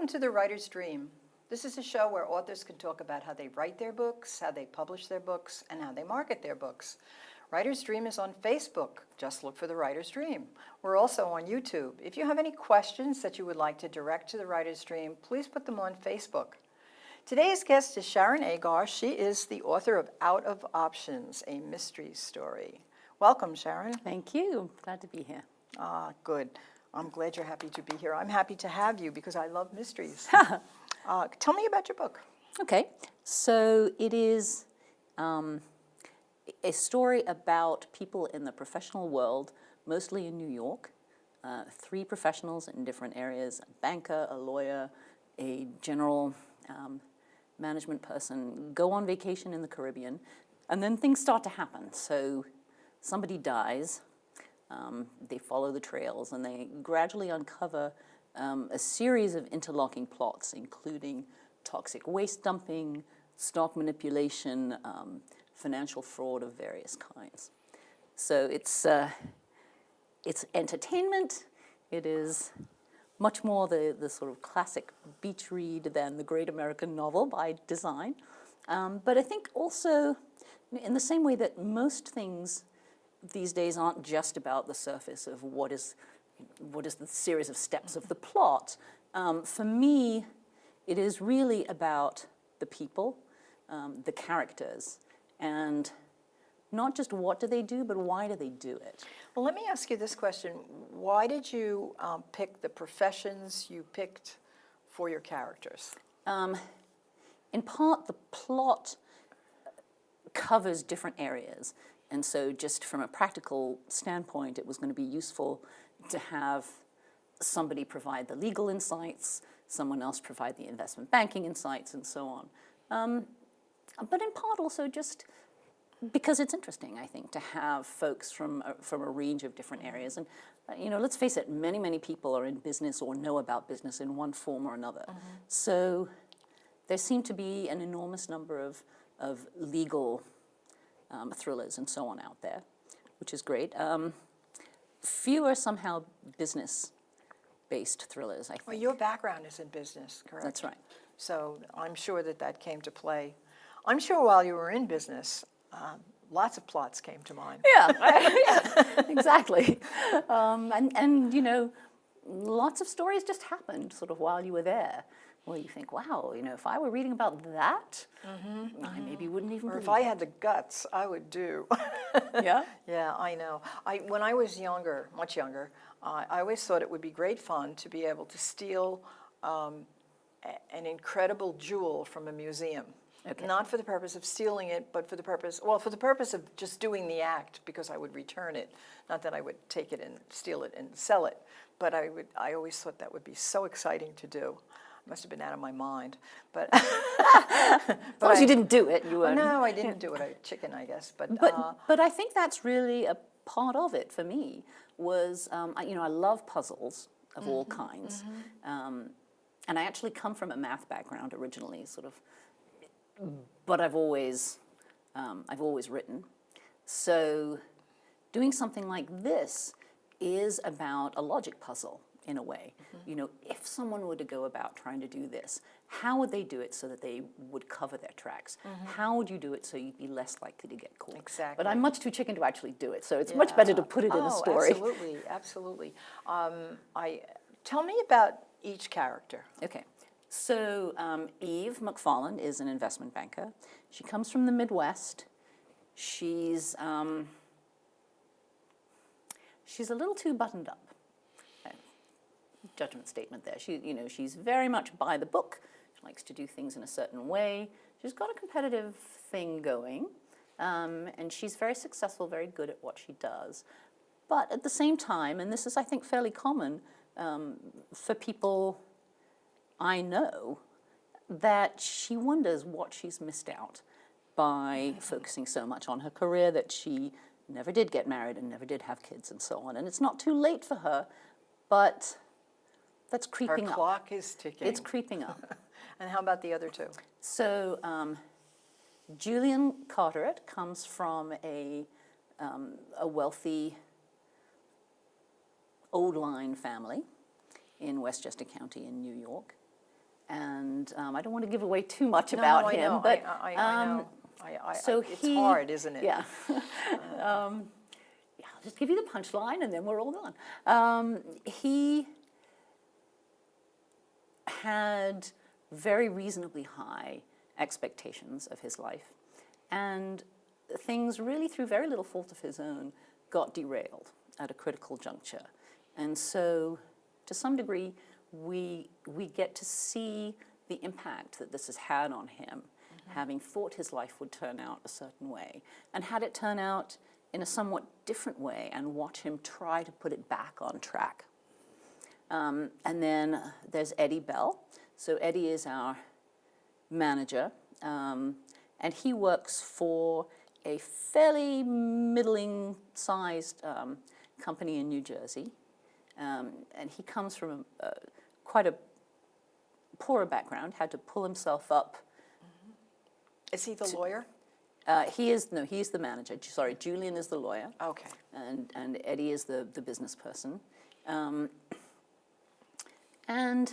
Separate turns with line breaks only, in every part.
Welcome to The Writer's Dream. This is a show where authors can talk about how they write their books, how they publish their books, and how they market their books. Writer's Dream is on Facebook. Just look for The Writer's Dream. We're also on YouTube. If you have any questions that you would like to direct to The Writer's Dream, please put them on Facebook. Today's guest is Sharon Agar. She is the author of Out of Options, a mystery story. Welcome, Sharon.
Thank you. Glad to be here.
Ah, good. I'm glad you're happy to be here. I'm happy to have you because I love mysteries. Tell me about your book.
Okay, so it is a story about people in the professional world, mostly in New York. 3 professionals in different areas: a banker, a lawyer, a general management person, go on vacation in the Caribbean, and then things start to happen. So somebody dies, they follow the trails, and they gradually uncover a series of interlocking plots, including toxic waste dumping, stock manipulation, financial fraud of various kinds. So it's entertainment. It is much more the sort of classic beach read than the great American novel by design. But I think also, in the same way that most things these days aren't just about the surface of what is the series of steps of the plot, for me, it is really about the people, the characters, and not just what do they do, but why do they do it?
Well, let me ask you this question. Why did you pick the professions you picked for your characters?
In part, the plot covers different areas. And so just from a practical standpoint, it was going to be useful to have somebody provide the legal insights, someone else provide the investment banking insights, and so on. But in part also just because it's interesting, I think, to have folks from a range of different areas. And, let's face it, many people are in business or know about business in one form or another. So there seem to be an enormous number of legal thrillers and so on out there, which is great. Fewer somehow business-based thrillers, I think.
Well, your background is in business, correct?
That's right.
So I'm sure that came to play. I'm sure while you were in business, lots of plots came to mind.
Yeah, exactly. And lots of stories just happened sort of while you were there. Well, you think, wow, if I were reading about that, I maybe wouldn't even.
Or if I had the guts, I would do.
Yeah?
Yeah, I know. When I was younger, much younger, I always thought it would be great fun to be able to steal an incredible jewel from a museum. Okay. Not for the purpose of stealing it, but for the purpose of just doing the act, because I would return it. Not that I would take it and steal it and sell it, but I always thought that would be so exciting to do. Must have been out of my mind, but
as long as you didn't do it, you were.
No, I didn't do it. I chicken, I guess.
But I think that's really a part of it for me. Was I love puzzles of all kinds, and I actually come from a math background originally, sort of. But I've always written, so doing something like this is about a logic puzzle. In a way, if someone were to go about trying to do this, how would they do it so that they would cover their tracks? How would you do it so you'd be less likely to get caught?
Exactly.
But I'm much too chicken to actually do it, so it's much better to put it in a story.
Absolutely. Tell me about each character.
Okay. So Eve McFarland is an investment banker. She comes from the Midwest. She's a little too buttoned up. Judgment statement there. She's very much by the book. She likes to do things in a certain way. She's got a competitive thing going, and she's very successful, very good at what she does. But at the same time, and this is, I think, fairly common for people I know, that she wonders what she's missed out by focusing so much on her career, that she never did get married and never did have kids and so on. And it's not too late for her, but that's creeping up.
Her clock is ticking.
It's creeping up.
And how about the other two?
So Julian Carteret comes from a wealthy old line family in Westchester County in New York. And I don't want to give away too much
No,
about
I
him,
know,
but
I know.
so
It's
he-
hard, isn't it?
yeah. Yeah, I'll just give you the punchline, and then we're all done. He had very reasonably high expectations of his life, and things really, through very little fault of his own, got derailed at a critical juncture. And so, to some degree, we get to see the impact that this has had on him, having thought his life would turn out a certain way, and had it turn out in a somewhat different way, and watch him try to put it back on track. And then there's Eddie Bell. So Eddie is our manager, and he works for a fairly middling-sized company in New Jersey. And he comes from quite a poorer background, had to pull himself up.
Is he the lawyer?
He's the manager. Sorry, Julian is the lawyer.
Okay.
And Eddie is the business person. And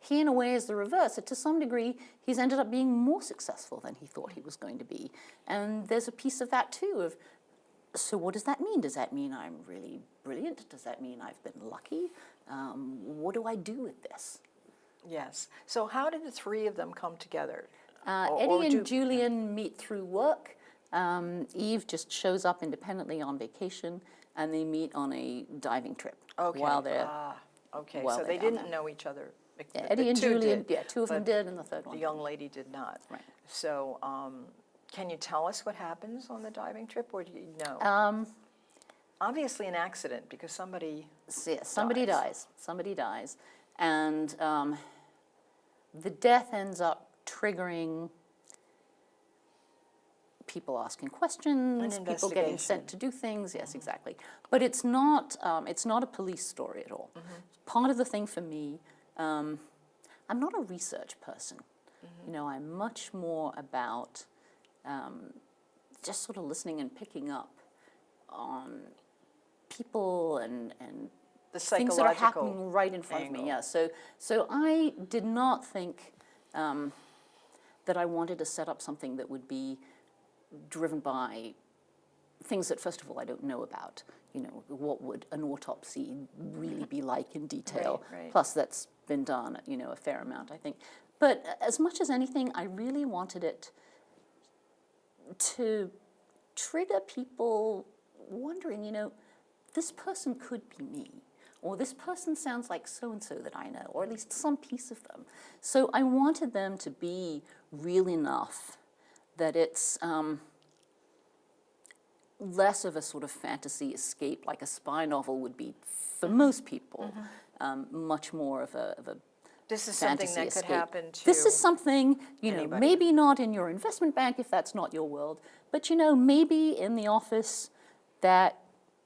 he, in a way, is the reverse. To some degree, he's ended up being more successful than he thought he was going to be. And there's a piece of that, too, of, so what does that mean? Does that mean I'm really brilliant? Does that mean I've been lucky? What do I do with this?
Yes. So how did the three of them come together?
Eddie and Julian meet through work. Eve just shows up independently on vacation, and they meet on a diving trip while they're
okay.
while
So
they're
they
down
didn't
there.
know each other.
Yeah,
The
Eddie and
two
Julian,
did,
two of them
but
did, and the third one
the young lady did not.
Right.
So can you tell us what happens on the diving trip, or do you know? Obviously an accident, because somebody
somebody dies. Somebody dies. And the death ends up triggering people asking questions, people getting sent to do things. Yes, exactly. But it's not a police story at all. Part of the thing for me, I'm not a research person. You know, I'm much more about just sort of listening and picking up on people and
the
things that are
psychological
happening right in front
angle.
of me. Yeah. So I did not think that I wanted to set up something that would be driven by things that, first of all, I don't know about. You know, what would an autopsy really be like in detail?
Right.
Plus, that's been done, you know, a fair amount, I think. But as much as anything, I really wanted it to trigger people wondering, you know, this person could be me, or this person sounds like so-and-so that I know, or at least some piece of them. So I wanted them to be real enough that it's less of a sort of fantasy escape like a spy novel would be for most people, much more of a
This is something
fantasy
that could
escape.
happen to
This is something, you know,
anybody.
maybe not in your investment bank if that's not your world, but, you know, maybe in the office that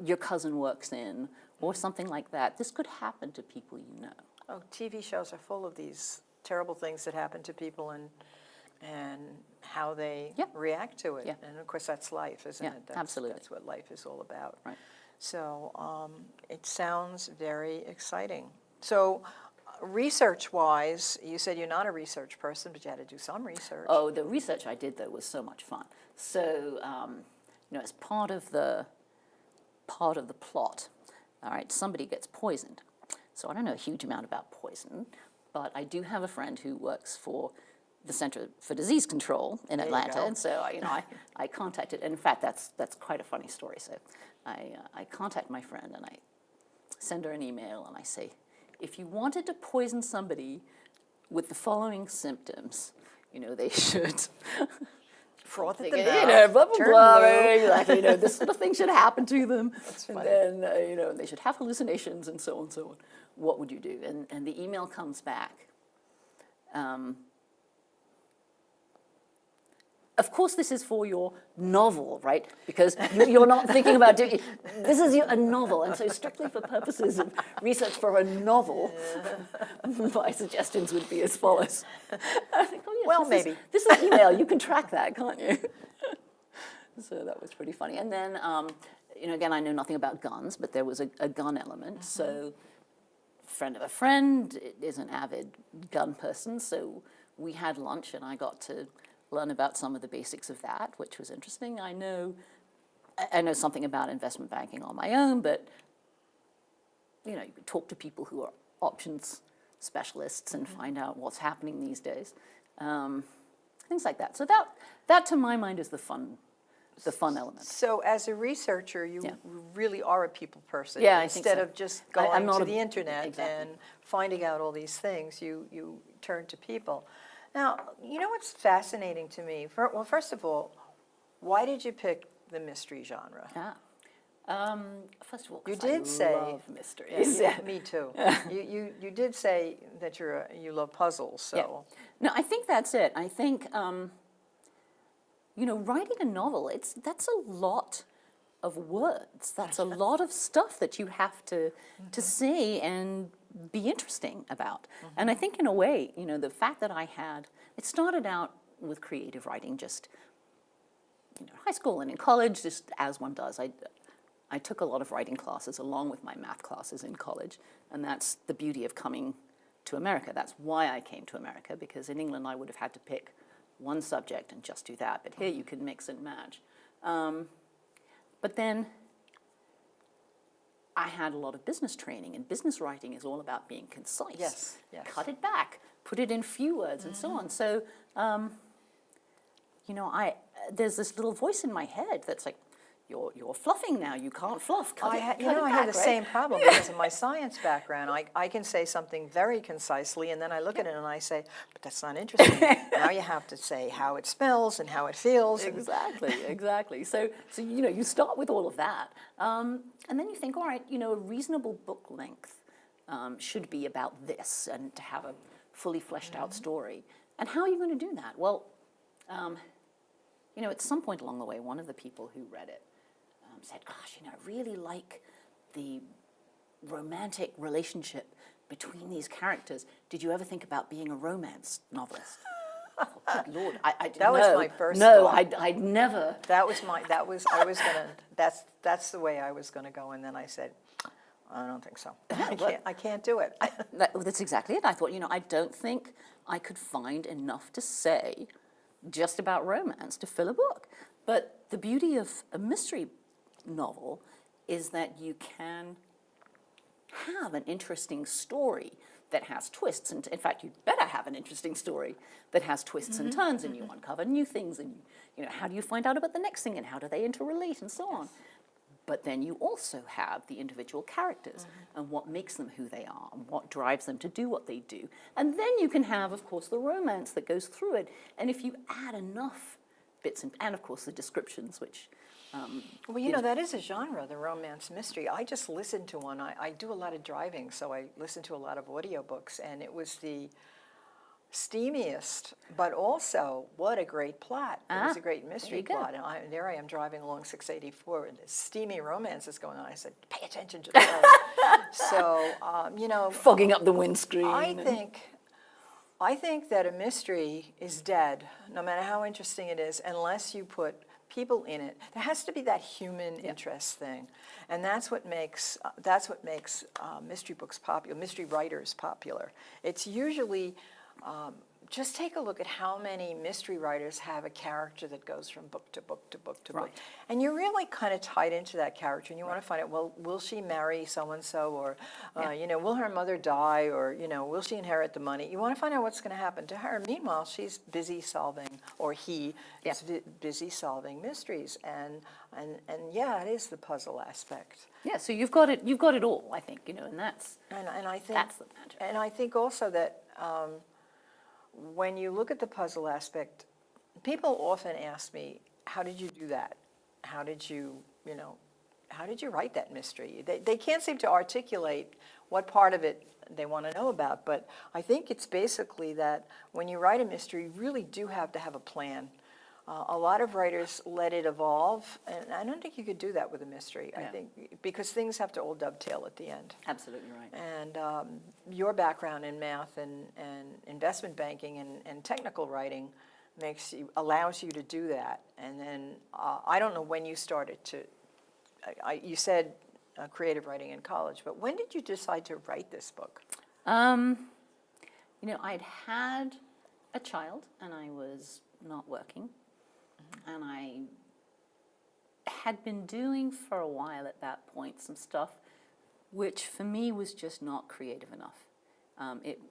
your cousin works in or something like that. This could happen to people you know.
Oh, TV shows are full of these terrible things that happen to people and how they react to it.
Yeah.
And of course, that's life, isn't
Yeah,
it?
absolutely.
That's what life is all about.
Right.
So it sounds very exciting. So research-wise, you said you're not a research person, but you had to do some research.
Oh, the research I did, though, was so much fun. So, you know, as part of the plot, all right, somebody gets poisoned. So I don't know a huge amount about poison, but I do have a friend who works for the Center for Disease Control in Atlanta, and so you know, I contacted. And in fact, that's quite a funny story. So I contact my friend and I send her an email and I say, if you wanted to poison somebody with the following symptoms, you know, they should.
Froth at
You
the
know,
mouth,
blah, blah,
turn
blah,
blue.
exactly, you know, this sort of thing should happen to them.
That's
and
funny.
then, you know, they should have hallucinations and so on and so on. What would you do? And the email comes back. Of course, this is for your novel, right? Because you're not thinking about doing this is a novel, and so strictly for purposes of research for a novel, my suggestions would be as follows. I think, oh, yes,
Well,
this is email. You can track that, can't you? So that was pretty funny. And then, you know, again, I know nothing about guns, but there was a gun element. So friend of a friend is an avid gun person, so we had lunch and I got to learn about some of the basics of that, which was interesting. I know something about investment banking on my own, but you could talk to people who are options specialists and find out what's happening these days. Things like that. So that to my mind is the fun element.
So as a researcher, you really are a people person.
Yeah, I think
Instead
so.
of just going
not
to the internet
exactly.
and finding out all these things, you turn to people. Now, you know what's fascinating to me? Well, first of all, why did you pick the mystery genre?
First of all,
You
'cause
did
I
say
love mysteries.
me too. You did say that you love puzzles. So
Yeah. No, I think that's it. I think writing a novel, that's a lot of words. That's a lot of stuff that you have to say and be interesting about. And I think in a way, the fact that it started out with creative writing, just high school and in college, just as one does. I took a lot of writing classes along with my math classes in college, and that's the beauty of coming to America. That's why I came to America, because in England I would have had to pick one subject and just do that, but here you can mix and match. But then I had a lot of business training, and business writing is all about being concise.
Yes.
Cut it back, put it in few words, and so on. So, there's this little voice in my head that's like, you're fluffing now. You can't fluff. Cut it back,
I have the same problem because of my science background. I can say something very concisely, and then I look at it and I say, but that's not interesting. Now you have to say how it smells and how it feels.
Exactly. So you start with all of that, and then you think, all right, a reasonable book length should be about this, and to have a fully fleshed out story. And how are you going to do that? Well, at some point along the way, one of the people who read it said, gosh, I really like the romantic relationship between these characters. Did you ever think about being a romance novelist? Oh, good Lord,
That was my first
No,
thought.
I'd never.
That's the way I was going to go, and then I said, I don't think so.
Yeah,
I can't do it.
That's exactly it. I thought, I don't think I could find enough to say just about romance to fill a book. But the beauty of a mystery novel is that you can have an interesting story that has twists, and in fact, you'd better have an interesting story that has twists and turns, and you uncover new things, and how do you find out about the next thing, and how do they interrelate, and so on. But then you also have the individual characters and what makes them who they are and what drives them to do what they do. And then you can have, of course, the romance that goes through it. And if you add enough bits, and of course the descriptions, which...
Well, that is a genre, the romance mystery. I just listened to one. I do a lot of driving, so I listen to a lot of audiobooks, and it was the steamiest, but also what a great plot. It was a great mystery plot. And there I am driving along 684, and this steamy romance is going on. I said, pay attention to the road. So,
fogging up the windscreen.
I think that a mystery is dead, no matter how interesting it is, unless you put people in it. There has to be that human interest thing, and that's what makes mystery books popular, mystery writers popular. It's usually just take a look at how many mystery writers have a character that goes from book to book to book to book, and you're really kind of tied into that character, and you want to find out, well, will she marry so-and-so, or will her mother die, or will she inherit the money? You want to find out what's going to happen to her. Meanwhile, she's busy solving, or he is busy solving mysteries, and it is the puzzle aspect.
Yeah, so you've got it all, I think, and that's
and I think
that's the magic.
And I think also that when you look at the puzzle aspect, people often ask me, how did you do that? How did you write that mystery? They can't seem to articulate what part of it they want to know about, but I think it's basically that when you write a mystery, you really do have to have a plan. A lot of writers let it evolve, and I don't think you could do that with a mystery. I think because things have to all dovetail at the end.
Absolutely right.
And your background in math and investment banking and technical writing allows you to do that. And then I don't know when you started to. You said creative writing in college. But when did you decide to write this book?
You know, I'd had a child, and I was not working, and I had been doing for a while at that point some stuff which for me was just not creative enough. It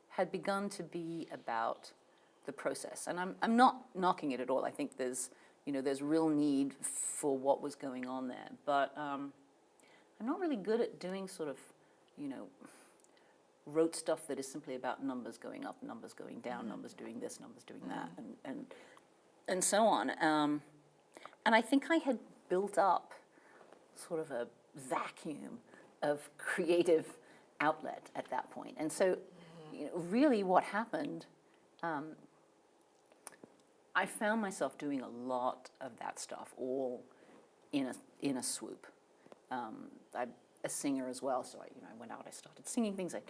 had begun to be about the process, and I'm not knocking it at all. I think there's real need for what was going on there, but I'm not really good at doing sort of, rote stuff that is simply about numbers going up, numbers going down, numbers doing this, numbers doing that, and so on. And I think I had built up sort of a vacuum of creative outlet at that point. And so, really what happened, I found myself doing a lot of that stuff, all in a swoop. I'm a singer as well, so I went out, I started singing things, I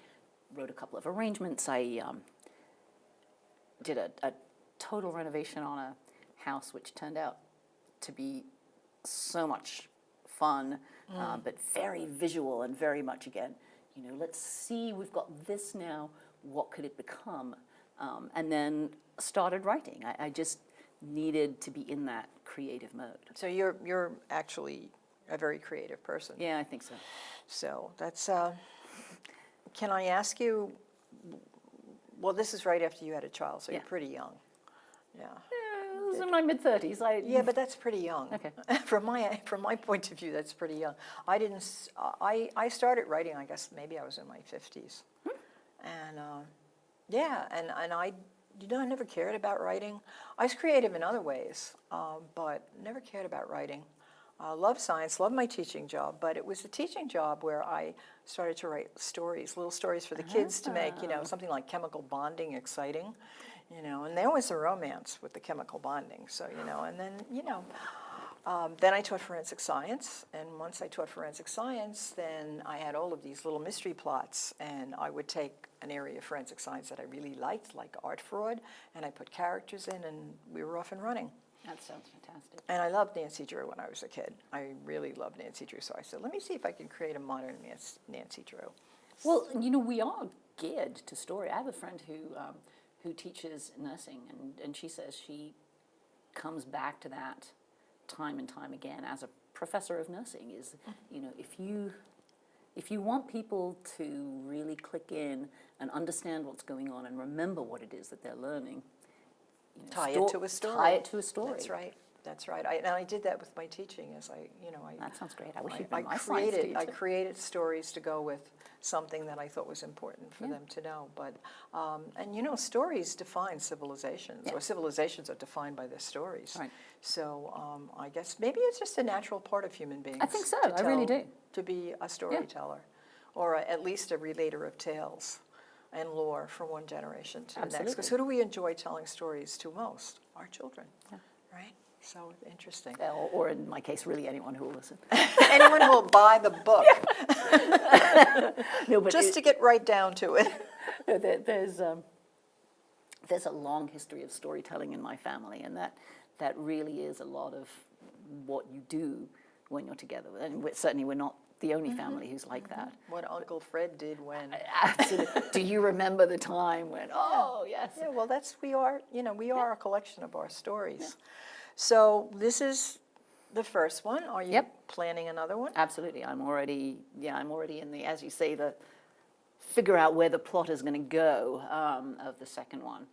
wrote a couple of arrangements, I did a total renovation on a house which turned out to be so much fun, but very visual and very much, again, let's see, we've got this now, what could it become? And then started writing. I just needed to be in that creative mode.
So you're actually a very creative person.
Yeah, I think so.
So that's, can I ask you, well, this is right after you had a child, so
Yeah.
you're pretty young. Yeah.
It was in my mid-30s.
Yeah, but that's pretty young.
Okay.
From my point of view, that's pretty young. I started writing, I guess, maybe I was in my 50s. And, yeah, and I never cared about writing. I was creative in other ways, but never cared about writing. Loved science, loved my teaching job, but it was the teaching job where I started to write stories, little stories for the kids to make, something like chemical bonding exciting, and there was a romance with the chemical bonding, so, and then I taught forensic science, and once I taught forensic science, then I had all of these little mystery plots, and I would take an area of forensic science that I really liked, like art fraud, and I put characters in, and we were off and running.
That sounds fantastic.
And I loved Nancy Drew when I was a kid. I really loved Nancy Drew, so I said, let me see if I can create a modern Nancy Drew.
Well, we are geared to story. I have a friend who teaches nursing, and she says she comes back to that time and time again as a professor of nursing is, if you want people to really click in and understand what's going on and remember what it is that they're learning,
Tie it to a story.
Tie it to a story.
That's right. That's right. And I did that with my teaching.
That sounds great. I wish you'd been my science teacher.
I created stories to go with something that I thought was important for them to know. But stories define civilizations, or civilizations are defined by their stories.
Right.
So I guess maybe it's just a natural part of human beings.
I think so. I really do.
To be a storyteller, or at least a relater of tales and lore from one generation to the next. Because who do we enjoy telling stories to most? Our children, right? So interesting.
Or in my case, really anyone who will listen.
Anyone who will buy the book.
No, but
just to get right down to it.
There's a long history of storytelling in my family, and that really is a lot of what you do when you're together. And certainly we're not the only family who's like that.
What Uncle Fred did when.
Absolutely. Do you remember the time when, yes.
Yeah, well, we are a collection of our stories. So this is the first one. Are you planning another one?
Absolutely. I'm already in the, as you say, the figure out where the plot is going to go of the second one.